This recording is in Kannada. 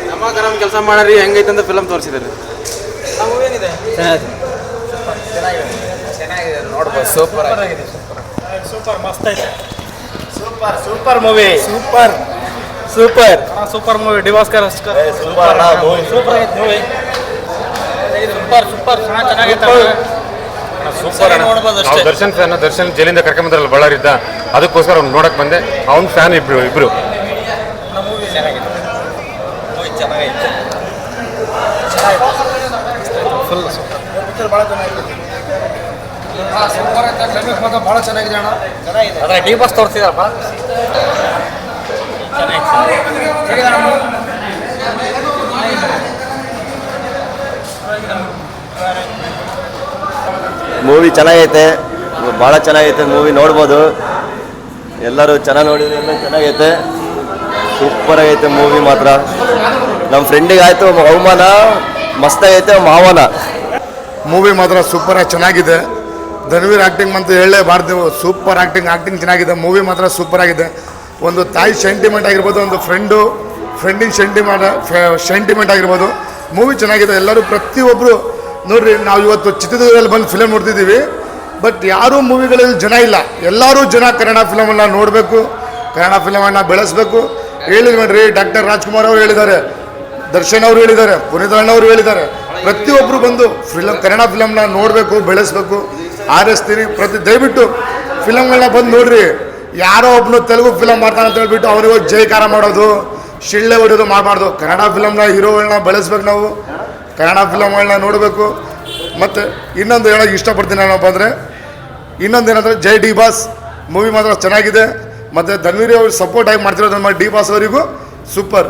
ನಮ್ಮ ಕರಮ್ ಕೆಲಸ ಮಾಡ್ರಿ ಹೆಂಗೈತೆ ಅಂತ ಫಿಲಮ್ ತೋರಿಸಿದ್ದಾರೆ. ಚೆನ್ನಾಗಿದೆ ನೋಡ್ಬೋದು. ಸೂಪರ್ ಆಗಿದೆ. ಸೂಪರ್ ಮಸ್ತ್ ಐತೆ. Super movie. Super super movie. ಡಿವಾಸ್ಕರ್ ಸೂಪರ್ ಮೂವಿ. ಸೂಪರ್ ಐತೆ ಮೂವಿ. ಸೂಪರ್ ಚೆನ್ನಾಗೈತೆ. ಸೂಪರ್ ನೋಡ್ಬೋದು ನಾವು ಅಷ್ಟೇ. ದರ್ಶನ್ ಫ್ಯಾನ್. ದರ್ಶನ್ ಜೈಲಿಂದ ಕರ್ಕೊಂಬಂದ್ರಲ್ಲ ಬಳ್ಳಾರಿದ್ದ, ಅದಕ್ಕೋಸ್ಕರ ಅವ್ನು ನೋಡಕ್ ಬಂದೆ. ಅವ್ನ ಫ್ಯಾನ್ ಇಬ್ರು. ಮೂವಿ ಚೆನ್ನಾಗಿದೆ. ಮೂವಿ ಚೆನ್ನಾಗೈತೆ. ಫುಲ್ ಪಿಕ್ಚರ್ ಭಾಳ ಚೆನ್ನಾಗಿದೆ. ಸೂಪರ್ ಐತೆ. ಕ್ಲೈಮ್ಯಾಕ್ಸ್ ಮಾತ್ರ ಭಾಳ ಚೆನ್ನಾಗಿದೆ ಅಣ್ಣ. ಚೆನ್ನಾಗಿದೆ. ಅದ್ರ ಡಿ ಬಾಸ್ ತೋರಿಸಿದಾರಪ್ಪ. ಮೂವಿ ಚೆನ್ನಾಗೈತೆ, ಭಾಳ ಚೆನ್ನಾಗೈತೆ ಮೂವಿ. ನೋಡ್ಬೋದು, ಎಲ್ಲರೂ ಚೆನ್ನಾಗಿ ನೋಡಿದ್ರೆ ಎಲ್ಲ ಚೆನ್ನಾಗೈತೆ. ಸೂಪರ್ ಆಗೈತೆ ಮೂವಿ ಮಾತ್ರ. ನಮ್ಮ ಫ್ರೆಂಡಿಗೆ ಆಯಿತು ಅವಮಾನ, ಮಸ್ತಾಗೈತೆ ಮಾವನ. ಮೂವಿ ಮಾತ್ರ ಸೂಪರಾಗಿ ಚೆನ್ನಾಗಿದೆ. ಧನ್ವೀರ್ ಆ್ಯಕ್ಟಿಂಗ್ ಅಂತ ಹೇಳಲೇಬಾರ್ದು. ಸೂಪರ್ ಆ್ಯಕ್ಟಿಂಗ್ ಚೆನ್ನಾಗಿದೆ. ಮೂವಿ ಮಾತ್ರ ಸೂಪರ್ ಆಗಿದೆ. ಒಂದು ತಾಯಿ ಸೆಂಟಿಮೆಂಟ್ ಆಗಿರ್ಬೋದು, ಒಂದು ಫ್ರೆಂಡಿನ ಸೆಂಟಿಮೆಂಟ್ ಆಗಿರ್ಬೋದು. ಮೂವಿ ಚೆನ್ನಾಗಿದೆ. ಎಲ್ಲರೂ ಪ್ರತಿಯೊಬ್ಬರು ನೋಡ್ರಿ, ನಾವು ಇವತ್ತು ಚಿತ್ರದುರ್ಗದಲ್ಲಿ ಬಂದು ಫಿಲಮ್ ನೋಡ್ತಿದ್ದೀವಿ, ಬಟ್ ಯಾರೂ ಮೂವಿಗಳಲ್ಲಿ ಜನ ಇಲ್ಲ. ಎಲ್ಲರೂ ಜನ ಕನ್ನಡ ಫಿಲಮನ್ನು ನೋಡಬೇಕು, ಕನ್ನಡ ಫಿಲಮನ್ನು ಬೆಳೆಸಬೇಕು. ಹೇಳಿದ್ರು ನೋಡ್ರಿ, ಡಾಕ್ಟರ್ ರಾಜ್ಕುಮಾರ್ ಅವರು ಹೇಳಿದ್ದಾರೆ, ದರ್ಶನ್ ಅವರು ಹೇಳಿದ್ದಾರೆ, ಪುನೀತ್ ಅವರು ಹೇಳಿದ್ದಾರೆ. ಪ್ರತಿಯೊಬ್ಬರು ಬಂದು ಕನ್ನಡ ಫಿಲಮ್ನ ನೋಡಬೇಕು, ಬೆಳೆಸಬೇಕು. ಆರಿಸ್ತೀನಿ. ದಯವಿಟ್ಟು ಫಿಲಮ್ಗಳನ್ನ ಬಂದು ನೋಡ್ರಿ. ಯಾರೋ ಒಬ್ಬನು ತೆಲುಗು ಫಿಲಮ್ ಮಾಡ್ತಾನೆ ಅಂತ ಹೇಳ್ಬಿಟ್ಟು ಅವನಿಗೆ ಜೈಕಾರ ಮಾಡೋದು, ಶಿಳ್ಳೆ ಹೊಡೆಯೋದು ಮಾಡಬಾರ್ದು. ಕನ್ನಡ ಫಿಲಮ್ನ ಹೀರೋಗಳನ್ನ ಬೆಳೆಸ್ಬೇಕು. ನಾವು ಕನ್ನಡ ಫಿಲಮ್ಗಳನ್ನ ನೋಡಬೇಕು. ಮತ್ತು ಇನ್ನೊಂದು ಹೇಳೋಕ್ಕೆ ಇಷ್ಟಪಡ್ತೀನಿ ಏನಪ್ಪ ಅಂದರೆ, ಇನ್ನೊಂದೇನಂದರೆ ಜೈ ಡಿ ಬಾಸ್ ಮೂವಿ ಮಾತ್ರ ಚೆನ್ನಾಗಿದೆ. ಮತ್ತು ಧನ್ವೀರ್ ಅವರು ಸಪೋರ್ಟ್ ಆಗಿ ಮಾಡ್ತಿರೋದು ನಮ್ಮ ಡಿ ಬಾಸ್ ಅವರಿಗೂ ಸೂಪರ್.